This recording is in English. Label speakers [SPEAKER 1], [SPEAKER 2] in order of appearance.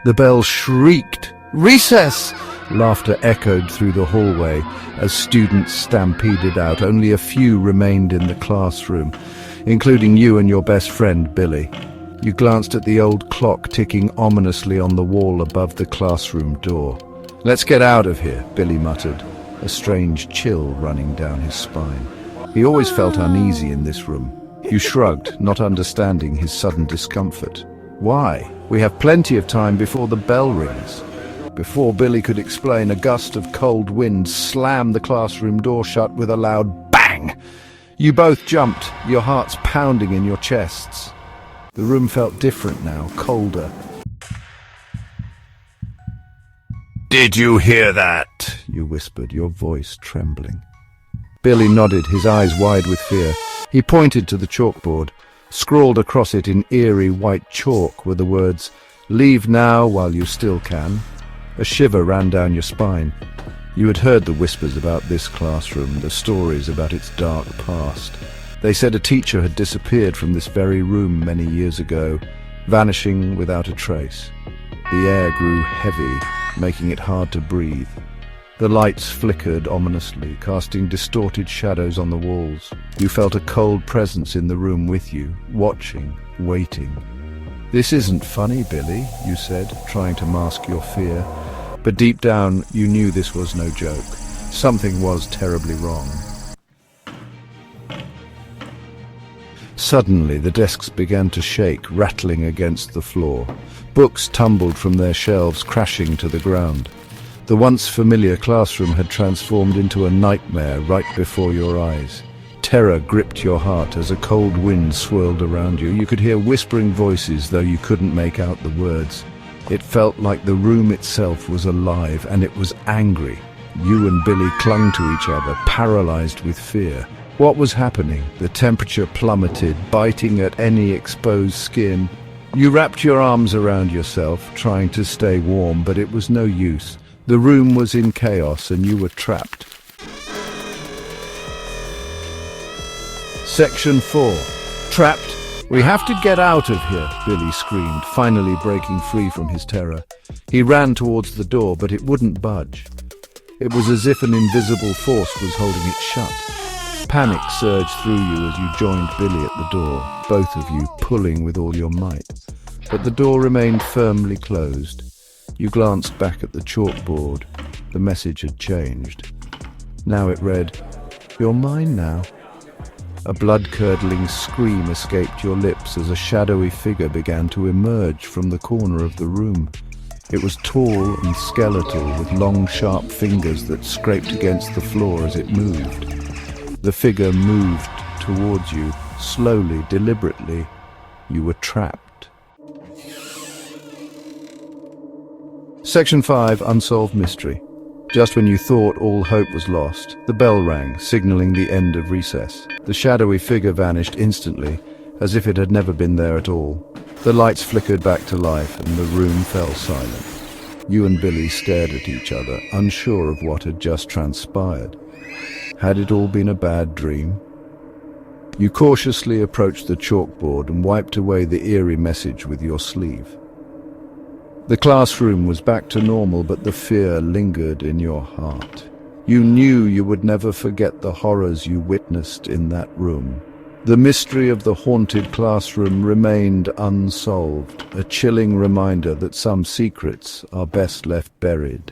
[SPEAKER 1] The bell shrieked. "Recess!" Laughter echoed through the hallway as students stampeded out. Only a few remained in the classroom, including you and your best friend, Billy. You glanced at the old clock ticking ominously on the wall above the classroom door. "Let's get out of here," Billy muttered, a strange chill running down his spine. He always felt uneasy in this room. You shrugged, not understanding his sudden discomfort. "Why? We have plenty of time before the bell rings." Before Billy could explain, a gust of cold wind slammed the classroom door shut with a loud bang. You both jumped, your hearts pounding in your chests. The room felt different now, colder. "Did you hear that?" you whispered, your voice trembling. Billy nodded, his eyes wide with fear. He pointed to the chalkboard. Scrawled across it in eerie white chalk were the words, "Leave now while you still can." A shiver ran down your spine. You had heard the whispers about this classroom, the stories about its dark past. They said a teacher had disappeared from this very room many years ago, vanishing without a trace. The air grew heavy, making it hard to breathe. The lights flickered ominously, casting distorted shadows on the walls. You felt a cold presence in the room with you, watching, waiting. "This isn't funny, Billy," you said, trying to mask your fear. But deep down, you knew this was no joke. Something was terribly wrong. Suddenly, the desks began to shake, rattling against the floor. Books tumbled from their shelves, crashing to the ground. The once familiar classroom had transformed into a nightmare right before your eyes. Terror gripped your heart as a cold wind swirled around you. You could hear whispering voices, though you couldn't make out the words. It felt like the room itself was alive, and it was angry. You and Billy clung to each other, paralyzed with fear. What was happening? The temperature plummeted, biting at any exposed skin. You wrapped your arms around yourself, trying to stay warm, but it was no use. The room was in chaos, and you were trapped. Section 4. Trapped. "We have to get out of here," Billy screamed, finally breaking free from his terror. He ran towards the door, but it wouldn't budge. It was as if an invisible force was holding it shut. Panic surged through you as you joined Billy at the door, both of you pulling with all your might. But the door remained firmly closed. You glanced back at the chalkboard. The message had changed. Now it read, "You're mine now." A blood-curdling scream escaped your lips as a shadowy figure began to emerge from the corner of the room. It was tall and skeletal, with long, sharp fingers that scraped against the floor as it moved. The figure moved towards you, slowly, deliberately. You were trapped. Section 5, Unsolved Mystery. Just when you thought all hope was lost, the bell rang, signaling the end of recess. The shadowy figure vanished instantly, as if it had never been there at all. The lights flickered back to life, and the room fell silent. You and Billy stared at each other, unsure of what had just transpired. Had it all been a bad dream? You cautiously approached the chalkboard and wiped away the eerie message with your sleeve. The classroom was back to normal, but the fear lingered in your heart. You knew you would never forget the horrors you witnessed in that room. The mystery of the haunted classroom remained unsolved, a chilling reminder that some secrets are best left buried.